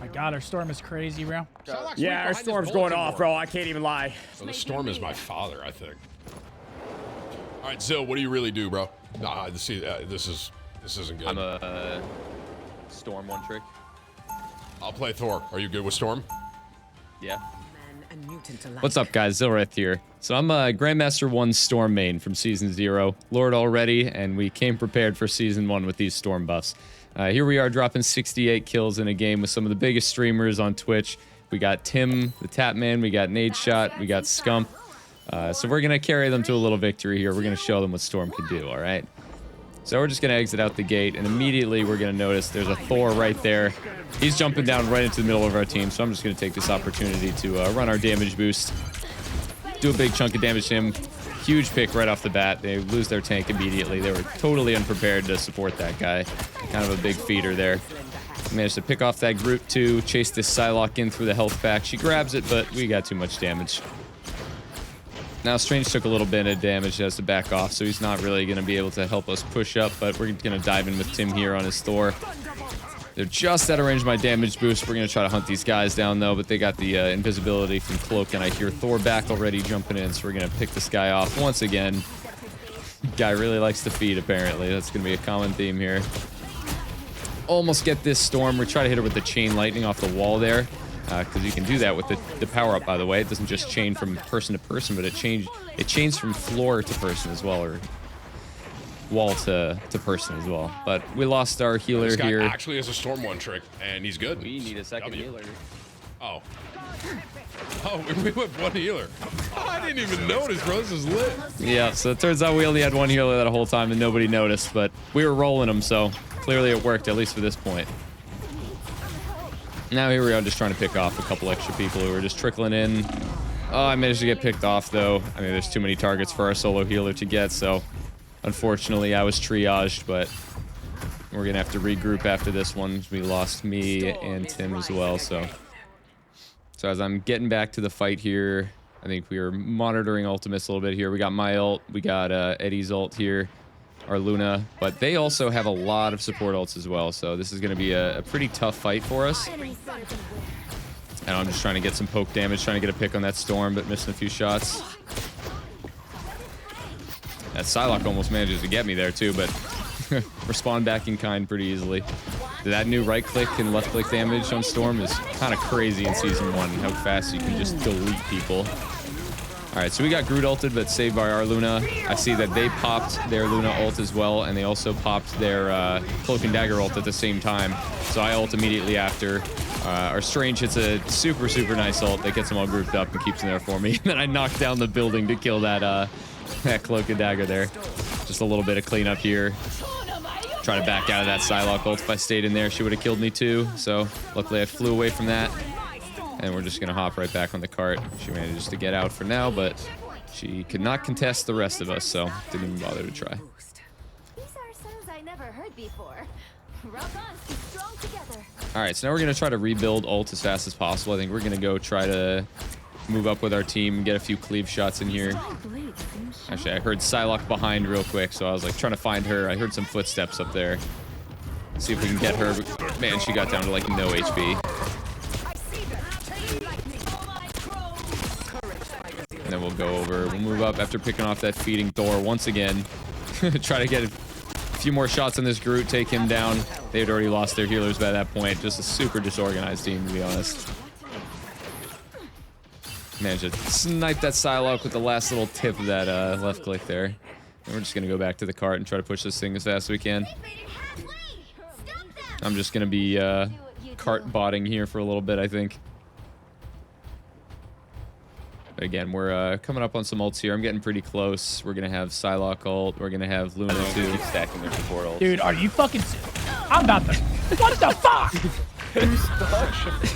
My God, our storm is crazy, bro. Yeah, our storm's going off, bro. I can't even lie. So the storm is my father, I think. All right, Zill, what do you really do, bro? Nah, see, this isn't good. I'm a storm one trick. I'll play Thor. Are you good with storm? Yeah. What's up, guys? Zilreth here. So I'm a Grandmaster 1 Storm main from Season 0. Lord already, and we came prepared for Season 1 with these Storm buffs. Here we are dropping 68 kills in a game with some of the biggest streamers on Twitch. We got TimTheTatman, we got Nadeshot, we got Scump. So we're going to carry them to a little victory here. We're going to show them what Storm can do, all right? So we're just going to exit out the gate, and immediately we're going to notice there's a Thor right there. He's jumping down right into the middle of our team, so I'm just going to take this opportunity to run our damage boost. Do a big chunk of damage to him. Huge pick right off the bat. They lose their tank immediately. They were totally unprepared to support that guy. Kind of a big feeder there. Managed to pick off that group too. Chase this Psylocke in through the health pack. She grabs it, but we got too much damage. Now Strange took a little bit of damage, has to back off, so he's not really going to be able to help us push up, but we're going to dive in with Tim here on his Thor. They're just out of range of my damage boost. We're going to try to hunt these guys down, though, but they got the invisibility from Cloak, and I hear Thor back already jumping in, so we're going to pick this guy off once again. Guy really likes to feed, apparently. That's going to be a common theme here. Almost get this Storm. We try to hit her with the chain lightning off the wall there. Because you can do that with the power-up, by the way. It doesn't just chain from person to person, but it chains from floor to person as well, or wall to person as well. But we lost our healer this guy here. Actually has a storm one trick, and he's good. We need a second healer. Oh. Oh, we went one healer. Oh, I didn't even notice, bro. This is lit. Yeah, so it turns out we only had one healer that whole time, and nobody noticed. But we were rolling them, so clearly it worked, at least for this point. Now here we are just trying to pick off a couple extra people who are just trickling in. Oh, I managed to get picked off, though. I mean, there's too many targets for our solo healer to get, so unfortunately I was triaged, but we're going to have to regroup after this one. We lost me and Tim as well, so as I'm getting back to the fight here, I think we are monitoring ultimates a little bit here. We got my ult, we got Eddie's ult here. Our Luna, but they also have a lot of support ults as well, so this is going to be a pretty tough fight for us. And I'm just trying to get some poke damage, trying to get a pick on that Storm, but missing a few shots. That Psylocke almost manages to get me there too, but respond back in kind pretty easily. That new right click and left click damage on Storm is kind of crazy in Season 1, how fast you can just delete people. Alright, so we got Groot ulted, but saved by our Luna. I see that they popped their Luna ult as well, and they also popped their Cloak and Dagger ult at the same time. So I ult immediately after. Our Strange hits a super, super nice ult that gets them all grouped up and keeps them there for me. And then I knock down the building to kill that Cloak and Dagger there. Just a little bit of cleanup here. Try to back out of that Psylocke ult. If I stayed in there, she would have killed me too. So luckily I flew away from that. And we're just going to hop right back on the cart. She manages to get out for now, but she could not contest the rest of us, so didn't even bother to try. These are sounds I never heard before. Rock on, strong together. All right, so now we're going to try to rebuild ult as fast as possible. I think we're going to go try to move up with our team and get a few cleave shots in here. Actually, I heard Psylocke behind real quick, so I was like trying to find her. I heard some footsteps up there. See if we can get her. Man, she got down to like no HP. And then we'll go over. We'll move up after picking off that feeding Thor once again. Try to get a few more shots on this Groot, take him down. They had already lost their healers by that point. Just a super disorganized team, to be honest. Managed to snipe that Psylocke with the last little tip of that left click there. And we're just going to go back to the cart and try to push this thing as fast as we can. I'm just going to be cart botting here for a little bit, I think. But again, we're coming up on some ults here. I'm getting pretty close. We're going to have Psylocke ult. We're going to have Luna too. Stacking their support ults. Dude, are you fucking... I'm about to... What the fuck?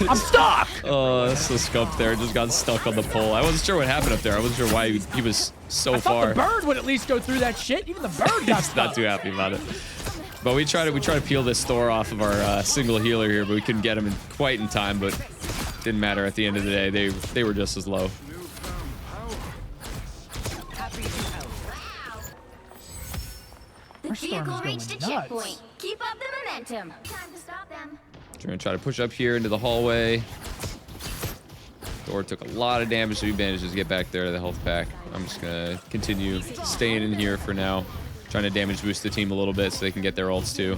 I'm stuck! Oh, that's the Scump there. Just got stuck on the pole. I wasn't sure what happened up there. I wasn't sure why he was so far. The bird would at least go through that shit. Even the bird got stuck. Not too happy about it. But we try to peel this Thor off of our single healer here, but we couldn't get him quite in time. But didn't matter at the end of the day. They were just as low. The vehicle reached a checkpoint. Keep up the momentum. Time to stop them. We're gonna try to push up here into the hallway. Thor took a lot of damage, so he manages to get back there to the health pack. I'm just gonna continue staying in here for now. Trying to damage boost the team a little bit so they can get their ults too.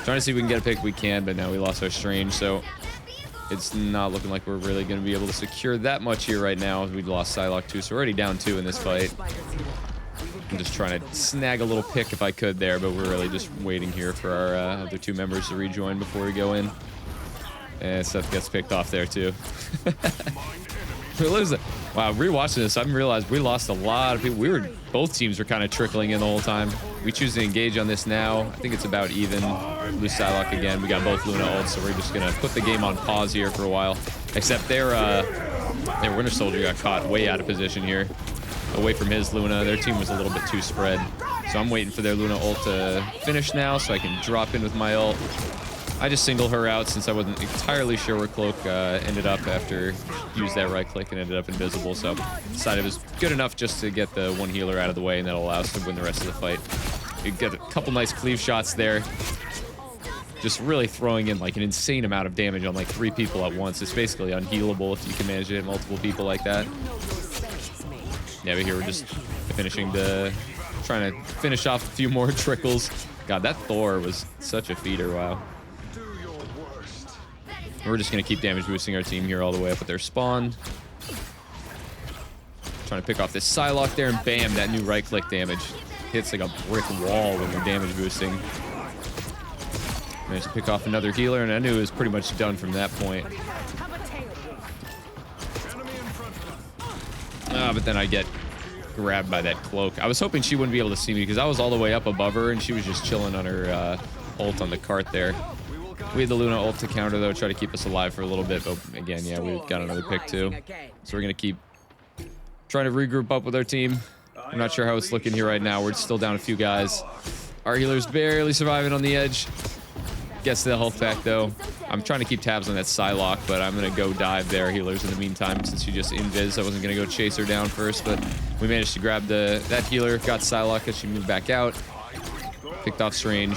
Trying to see if we can get a pick if we can, but now we lost our strange, so it's not looking like we're really going to be able to secure that much here right now. We lost Psylocke too, so we're already down 2 in this fight. I'm just trying to snag a little pick if I could there, but we're really just waiting here for our other 2 members to rejoin before we go in. And Seth gets picked off there too. Wow, rewatching this, I realized we lost a lot of people. Both teams were kind of trickling in the whole time. We choose to engage on this now. I think it's about even. Lose Psylocke again. We got both Luna ults, so we're just gonna put the game on pause here for a while. Except their Winter Soldier got caught way out of position here, away from his Luna. Their team was a little bit too spread, so I'm waiting for their Luna ult to finish now, so I can drop in with my ult. I just single her out since I wasn't entirely sure where Cloak ended up after used that right click and ended up invisible, so decided it was good enough just to get the 1 healer out of the way, and that'll allow us to win the rest of the fight. You get a couple nice cleave shots there. Just really throwing in like an insane amount of damage on like 3 people at once. It's basically unhealable if you can manage to hit multiple people like that. Yeah, but here we're just trying to finish off a few more trickles. God, that Thor was such a feeder, wow. We're just going to keep damage boosting our team here all the way up at their spawn. Trying to pick off this Psylocke there, and bam, that new right click damage. Hits like a brick wall when you're damage boosting. Managed to pick off another healer, and I knew it was pretty much done from that point. But then I get grabbed by that Cloak. I was hoping she wouldn't be able to see me because I was all the way up above her, and she was just chilling on her ult on the cart there. We had the Luna ult to counter, though, try to keep us alive for a little bit. But again, yeah, we got another pick, too. So we're going to keep trying to regroup up with our team. I'm not sure how it's looking here right now. We're still down a few guys. Our healer's barely surviving on the edge. Gets to the health pack, though. I'm trying to keep tabs on that Psylocke, but I'm going to go dive their healers in the meantime since she just invis. I wasn't going to go chase her down first, but we managed to grab that healer. Got Psylocke as she moved back out. Picked off Strange.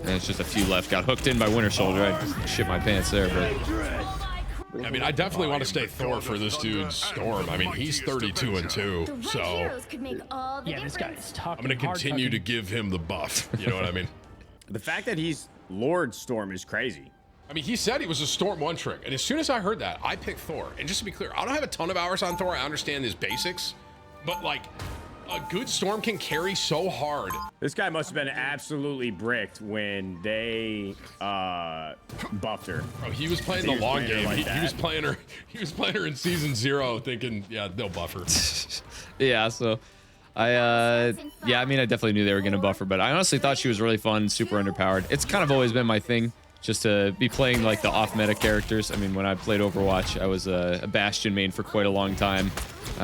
And it's just a few left. Got hooked in by Winter Soldier. I just shit my pants there, but... I mean, I definitely want to stay Thor for this dude's Storm. I mean, he's 32-2, so... Yeah, this guy is tough. I'm going to continue to give him the buff. You know what I mean? The fact that he's Lord Storm is crazy. I mean, he said he was a Storm 1 trick, and as soon as I heard that, I picked Thor. And just to be clear, I don't have a ton of hours on Thor. I understand his basics, but like, a good Storm can carry so hard. This guy must have been absolutely bricked when they buffed her. Bro, he was playing the long game. Like he was playing her in season 0, thinking, yeah, they'll buff her. Yeah, so I mean, I definitely knew they were gonna buff her, but I honestly thought she was really fun, super underpowered. It's kind of always been my thing, just to be playing like the off-meta characters. I mean, when I played Overwatch, I was a Bastion main for quite a long time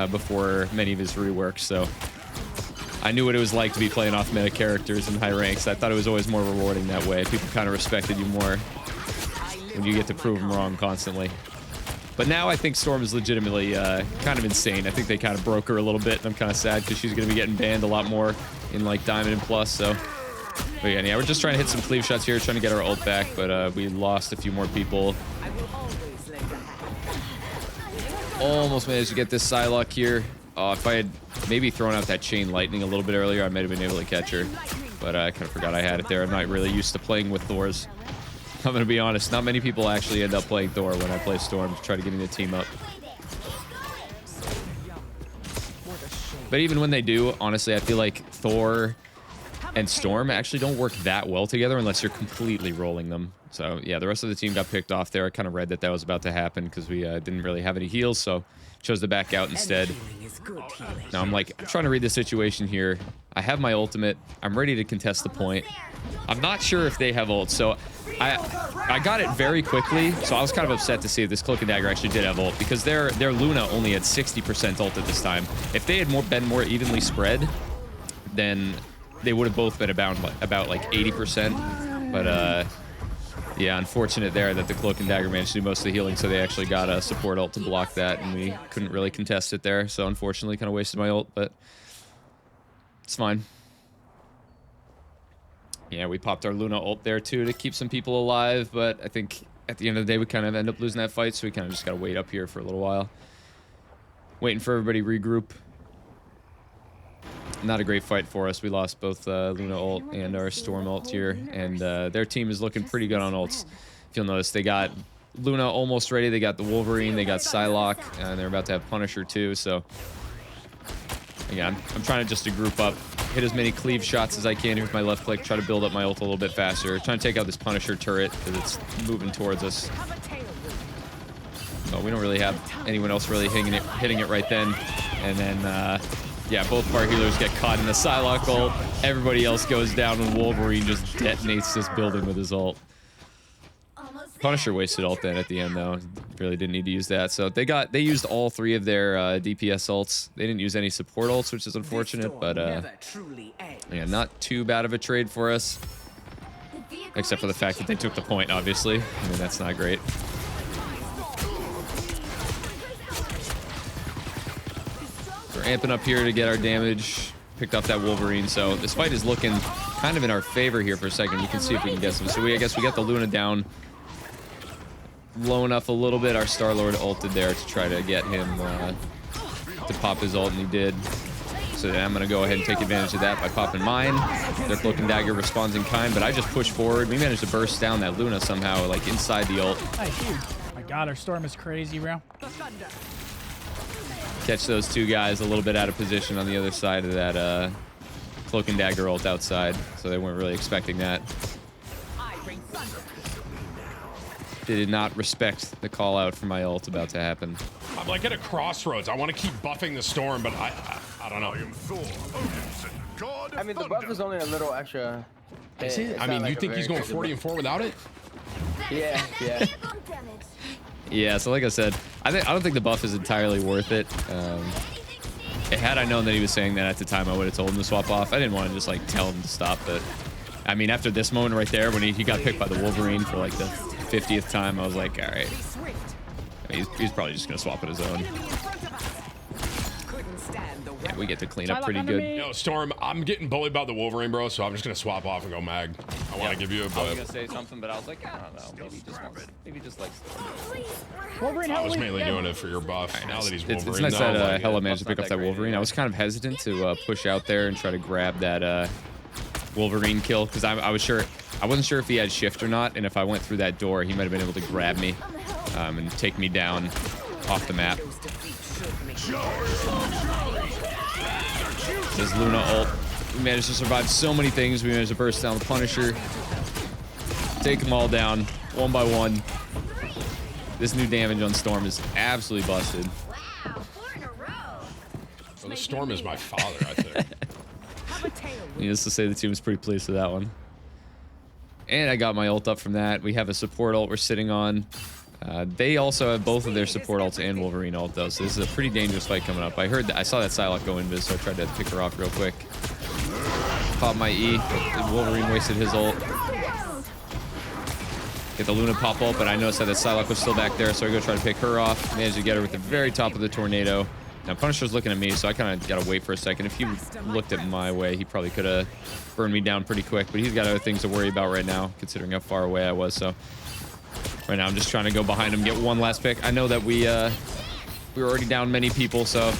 before many of his reworks, so I knew what it was like to be playing off-meta characters in high ranks. I thought it was always more rewarding that way. People kind of respected you more when you get to prove them wrong constantly. But now I think Storm is legitimately kind of insane. I think they kind of broke her a little bit, and I'm kind of sad because she's going to be getting banned a lot more in like Diamond and Plus, so... But yeah, we're just trying to hit some cleave shots here, trying to get our ult back, but we lost a few more people. Almost managed to get this Psylocke here. If I had maybe thrown out that Chain Lightning a little bit earlier, I might have been able to catch her. But I kind of forgot I had it there. I'm not really used to playing with Thors. I'm going to be honest, not many people actually end up playing Thor when I play Storm to try to get me the team up. But even when they do, honestly, I feel like Thor and Storm actually don't work that well together unless you're completely rolling them. So yeah, the rest of the team got picked off there. I kind of read that that was about to happen because we didn't really have any heals, so chose to back out instead. Now I'm trying to read the situation here. I have my ultimate. I'm ready to contest the point. I'm not sure if they have ult, so I got it very quickly, so I was kind of upset to see if this Cloak and Dagger actually did have ult because their Luna only had 60% ult at this time. If they had been more evenly spread, then they would have both been about like 80%. But yeah, unfortunate there that the Cloak and Dagger managed to do most of the healing, so they actually got a support ult to block that, and we couldn't really contest it there. So unfortunately, kind of wasted my ult, but it's fine. Yeah, we popped our Luna ult there too to keep some people alive, but I think at the end of the day we kind of end up losing that fight, so we kind of just gotta wait up here for a little while. Waiting for everybody to regroup. Not a great fight for us. We lost both Luna ult and our Storm ult here, and their team is looking pretty good on ults. If you'll notice, they got Luna almost ready, they got the Wolverine, they got Psylocke, and they're about to have Punisher too, so... Again, I'm trying to just to group up, hit as many cleave shots as I can here with my left click, try to build up my ult a little bit faster, trying to take out this Punisher turret because it's moving towards us. So we don't really have anyone else really hitting it right then. And then, yeah, both of our healers get caught in the Psylocke ult. Everybody else goes down and Wolverine just detonates this building with his ult. Punisher wasted ult then at the end though. Really didn't need to use that. So they used all 3 of their DPS ults. They didn't use any support ults, which is unfortunate, but yeah, not too bad of a trade for us. Except for the fact that they took the point, obviously. I mean, that's not great. We're amping up here to get our damage. Picked off that Wolverine, so this fight is looking kind of in our favor here for a second. We can see if we can get some. So I guess we got the Luna down low enough a little bit. Our Star-Lord ulted there to try to get him to pop his ult, and he did. So then I'm going to go ahead and take advantage of that by popping mine. Their Cloak and Dagger responds in kind, but I just pushed forward. We managed to burst down that Luna somehow, like inside the ult. Oh my god, our Storm is crazy, bro. Catch those 2 guys a little bit out of position on the other side of that Cloak and Dagger ult outside, so they weren't really expecting that. They did not respect the call out for my ult about to happen. I'm like at a crossroads. I want to keep buffing the Storm, but I don't know. I mean, the buff is only a little extra. I mean, you think he's going 40 and 4 without it? Yeah, yeah. Yeah, so like I said, I don't think the buff is entirely worth it. Had I known that he was saying that at the time, I would have told him to swap off. I didn't want to just like tell him to stop, but I mean, after this moment right there, when he got picked by the Wolverine for like the 50th time, I was like, all right. I mean, he's probably just gonna swap it his own. Yeah, we get to clean up pretty good. Yo, Storm, I'm getting bullied by the Wolverine, bro, so I'm just gonna swap off and go mag. I want to give you a I was but gonna say something, but I was like, I don't know. Maybe just like. Wolverine, I was mainly doing it for your buff. Now that he's Wolverine, It's nice though, that like, Hella managed to pick up that Wolverine. I was kind of hesitant to push out there and try to grab that Wolverine kill because I wasn't sure if he had shift or not, and if I went through that door, he might have been able to grab me and take me down off the map. This Luna ult. We managed to survive so many things. We managed to burst down the Punisher. Take them all down, one by one. This new damage on Storm is absolutely busted. Wow, 4 in a row. Well, the Storm is my father, I think. Needless to say, the team was pretty pleased with that one. And I got my ult up from that. We have a support ult we're sitting on. They also have both of their support ults and Wolverine ult though, so this is a pretty dangerous fight coming up. I saw that Psylocke go invis, so I tried to pick her off real quick. Pop my E. Wolverine wasted his ult. Get the Luna pop ult, but I noticed that the Psylocke was still back there, so I go try to pick her off. Managed to get her at the very top of the tornado. Now Punisher's looking at me, so I kind of gotta wait for a second. If he looked at my way, he probably could have burned me down pretty quick, but he's got other things to worry about right now, considering how far away I was. So right now I'm just trying to go behind him, get one last pick. I know that we were already down many people, so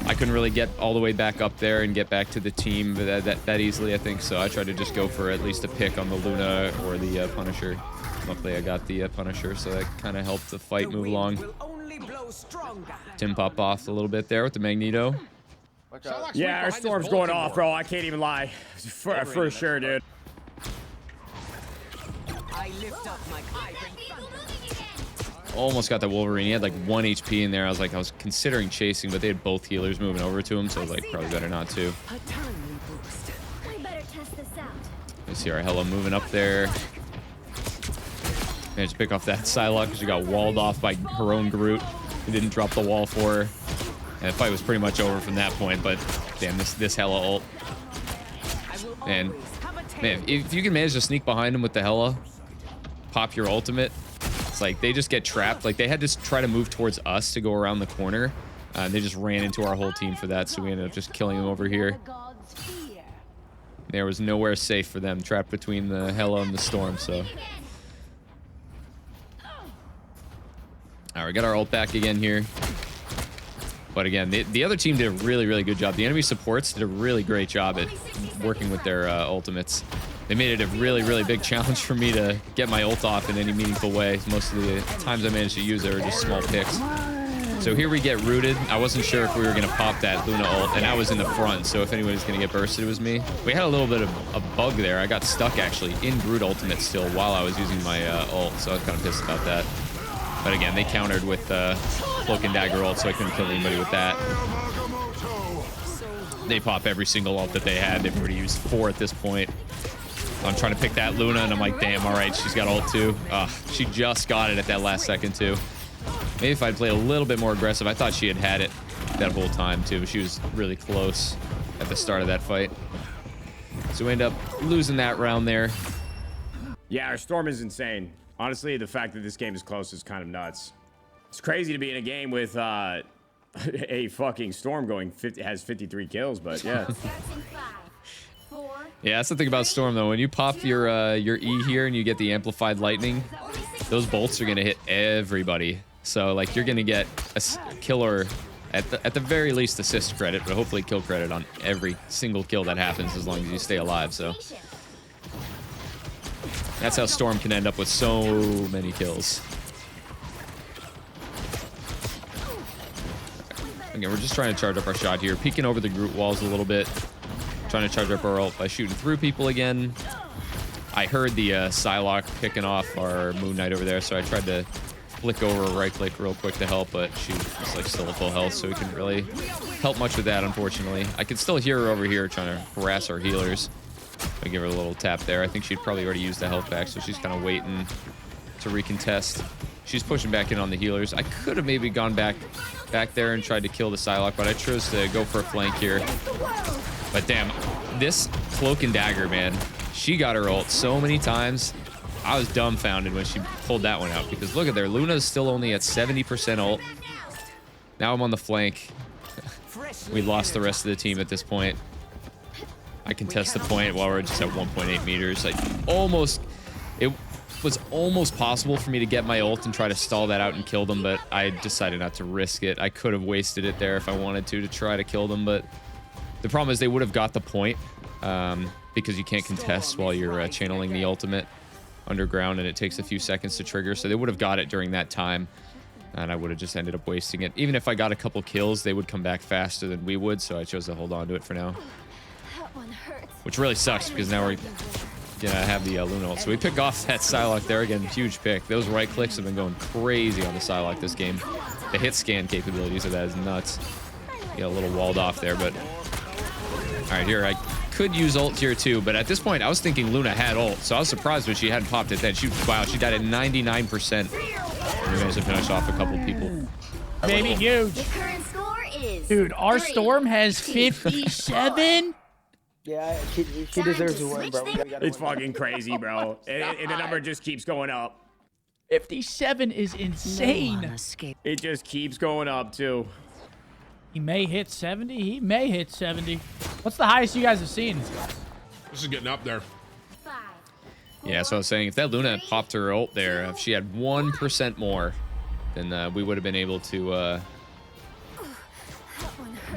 I couldn't really get all the way back up there and get back to the team that easily, I think. So I tried to just go for at least a pick on the Luna or the Punisher. Luckily I got the Punisher, so that kind of helped the fight move along. Tim popped off a little bit there with the Magneto. Yeah, our Storm's going off, bro. I can't even lie. For sure, dude. Almost got that Wolverine. He had like 1 HP in there. I was considering chasing, but they had both healers moving over to him, so I was like, probably better not to. We better test this out. You see our Hella moving up there. Managed to pick off that Psylocke because she got walled off by her own Groot. He didn't drop the wall for her. And the fight was pretty much over from that point, but damn, this Hella ult. And man, if you can manage to sneak behind him with the Hella, pop your ultimate, it's like they just get trapped. Like they had to try to move towards us to go around the corner. And they just ran into our whole team for that, so we ended up just killing them over here. There was nowhere safe for them, trapped between the Hela and the Storm, so. All right, we got our ult back again here. But again, the other team did a really, really good job. The enemy supports did a really great job at working with their ultimates. They made it a really, really big challenge for me to get my ult off in any meaningful way. Most of the times I managed to use it were just small picks. So here we get rooted. I wasn't sure if we were going to pop that Luna ult, and I was in the front, so if anyone was going to get bursted, it was me. We had a little bit of a bug there. I got stuck, actually, in Groot ultimate still while I was using my ult, so I was kind of pissed about that. But again, they countered with Cloak and Dagger ult, so I couldn't kill anybody with that. They pop every single ult that they had. They've already used 4 at this point. I'm trying to pick that Luna, and I'm like, damn, all right, she's got ult too. She just got it at that last second too. Maybe if I'd played a little bit more aggressive. I thought she had it that whole time too, but she was really close at the start of that fight. So we end up losing that round there. Yeah, our Storm is insane. Honestly, the fact that this game is close is kind of nuts. It's crazy to be in a game with a fucking Storm going has 53 kills, but yeah. Yeah, that's the thing about Storm though. When you pop your E here and you get the amplified lightning, those bolts are gonna hit everybody. So like you're gonna get a killer at the very least assist credit, but hopefully kill credit on every single kill that happens as long as you stay alive. So that's how Storm can end up with so many kills. Again, we're just trying to charge up our shot here, peeking over the Groot walls a little bit. Trying to charge up our ult by shooting through people again. I heard the Psylocke picking off our Moon Knight over there, so I tried to flick over a right click real quick to help, but she was like still at full health, so we couldn't really help much with that, unfortunately. I could still hear her over here trying to harass our healers. I give her a little tap there. I think she'd probably already used the health back, so she's kind of waiting to recontest. She's pushing back in on the healers. I could have maybe gone back there and tried to kill the Psylocke, but I chose to go for a flank here. But damn, this Cloak and Dagger, man, she got her ult so many times. I was dumbfounded when she pulled that one out, because look at there, Luna's still only at 70% ult. Now I'm on the flank. We lost the rest of the team at this point. I contest the point while we're just at 1.8 meters. It was almost possible for me to get my ult and try to stall that out and kill them, but I decided not to risk it. I could have wasted it there if I wanted to try to kill them, but the problem is they would have got the point because you can't contest while you're channeling the ultimate underground, and it takes a few seconds to trigger, so they would have got it during that time, and I would have just ended up wasting it. Even if I got a couple kills, they would come back faster than we would, so I chose to hold on to it for now. Which really sucks, because now we're gonna have the Luna ult. So we pick off that Psylocke there again, huge pick. Those right clicks have been going crazy on the Psylocke this game. The hit scan capabilities of that is nuts. You got a little walled off there, but all right, here I could use ult here too, but at this point I was thinking Luna had ult, so I was surprised when she hadn't popped it then. Wow, she died at 99%. We managed to finish off a couple people. Baby huge. Dude, our Storm has 57. Yeah, she deserves to win, bro. It's fucking crazy, bro. And the number just keeps going up. 57 is insane. It just keeps going up too. He may hit 70. He may hit 70. What's the highest you guys have seen? This is getting up there. Yeah, so I was saying, if that Luna had popped her ult there, if she had 1% more, then we would have been able to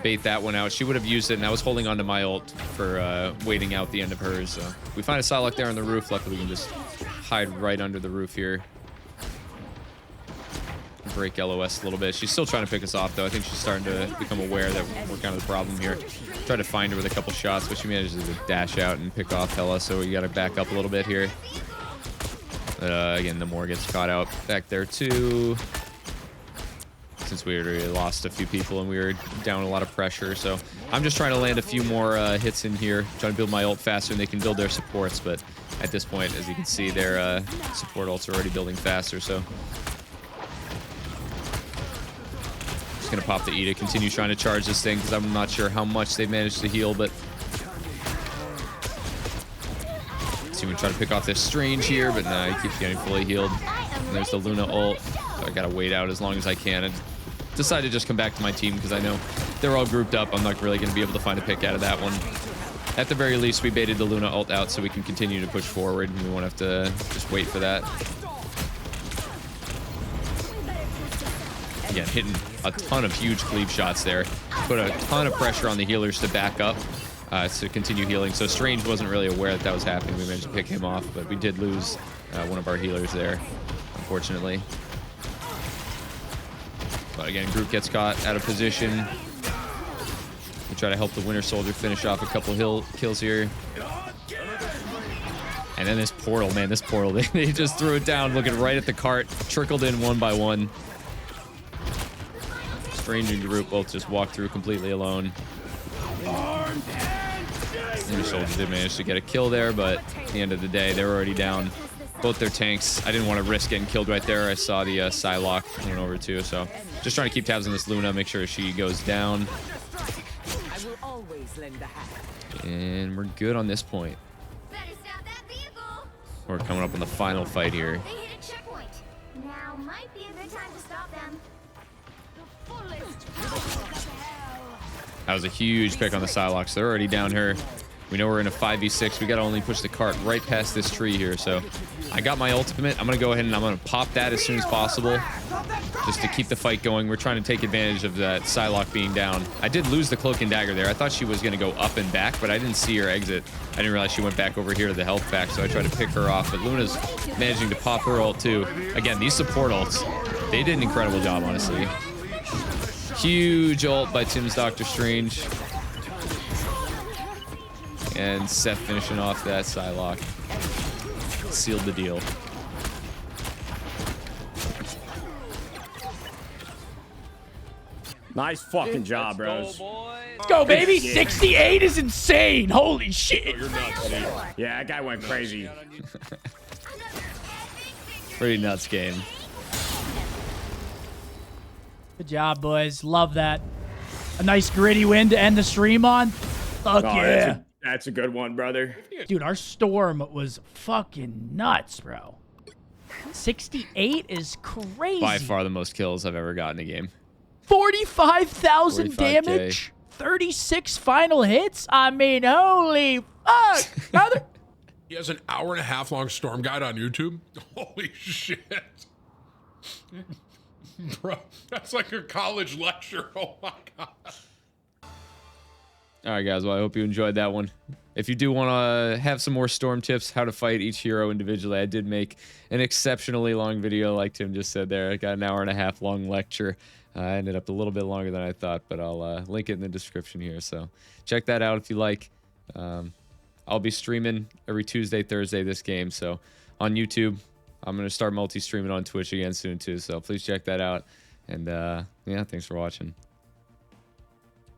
bait that one out. She would have used it, and I was holding onto my ult for waiting out the end of hers. So we find a Psylocke there on the roof. Luckily, we can just hide right under the roof here. Break LOS a little bit. She's still trying to pick us off, though. I think she's starting to become aware that we're kind of the problem here. Tried to find her with a couple shots, but she manages to dash out and pick off Hela, so we got to back up a little bit here. Again, the Moore gets caught out back there, too. Since we already lost a few people and we were down a lot of pressure, so I'm just trying to land a few more hits in here, trying to build my ult faster, and they can build their supports, but at this point, as you can see, their support ults are already building faster, so just gonna pop the E to continue trying to charge this thing, because I'm not sure how much they've managed to heal, but see, we try to pick off this Strange here, but nah, he keeps getting fully healed. And there's the Luna ult, so I gotta wait out as long as I can, and decided to just come back to my team because I know they're all grouped up. I'm not really going to be able to find a pick out of that one. At the very least, we baited the Luna ult out so we can continue to push forward, and we won't have to just wait for that. Again, hitting a ton of huge cleave shots there. Put a ton of pressure on the healers to back up to continue healing. So Strange wasn't really aware that that was happening. We managed to pick him off, but we did lose one of our healers there, unfortunately. But again, group gets caught out of position. We try to help the Winter Soldier finish off a couple kills here. And then this portal, man, this portal, they just threw it down, looking right at the cart, trickled in one by one. Strange and group both just walked through completely alone. Winter Soldier did manage to get a kill there, but at the end of the day, they were already down both their tanks. I didn't want to risk getting killed right there. I saw the Psylocke coming over too, so just trying to keep tabs on this Luna, make sure she goes down. And we're good on this point. We're coming up on the final fight here. They hit a checkpoint. Now might be a good time to stop them. The fullest. That was a huge pick on the Psylocke, so they're already down here. We know we're in a 5v6. We got to only push the cart right past this tree here. So I got my ultimate. I'm going to go ahead and I'm going to pop that as soon as possible just to keep the fight going. We're trying to take advantage of that Psylocke being down. I did lose the cloak and dagger there. I thought she was going to go up and back, but I didn't see her exit. I didn't realize she went back over here to the health pack, so I tried to pick her off. But Luna's managing to pop her ult too. Again, these support ults, they did an incredible job, honestly. Huge ult by Tim's Doctor Strange. And Seth finishing off that Psylocke. Sealed the deal. Nice fucking job, bros. Let's go, baby. 68 is insane. Holy shit. You're nuts, dude. Yeah, that guy went crazy. Pretty nuts game. Good job, boys. Love that. A nice gritty win to end the stream on. Fuck Oh, yeah. That's a good one, brother. Dude, our storm was fucking nuts, bro. 68 is crazy. By far the most kills I've ever gotten in a game. 45,000 45K. damage. 36 final hits. I mean, holy fuck, brother. He has an 1.5 hour long storm guide on YouTube. Holy shit. Bro, that's like a college lecture. Oh my god. All right, guys. Well, I hope you enjoyed that one. If you do want to have some more storm tips, how to fight each hero individually, I did make an exceptionally long video, like Tim just said there. I got an 1.5 hour long lecture. I ended up a little bit longer than I thought, but I'll link it in the description here. So check that out if you like. I'll be streaming every Tuesday, Thursday this game. So on YouTube, I'm going to start multi-streaming on Twitch again soon too. So please check that out. And yeah, thanks for watching.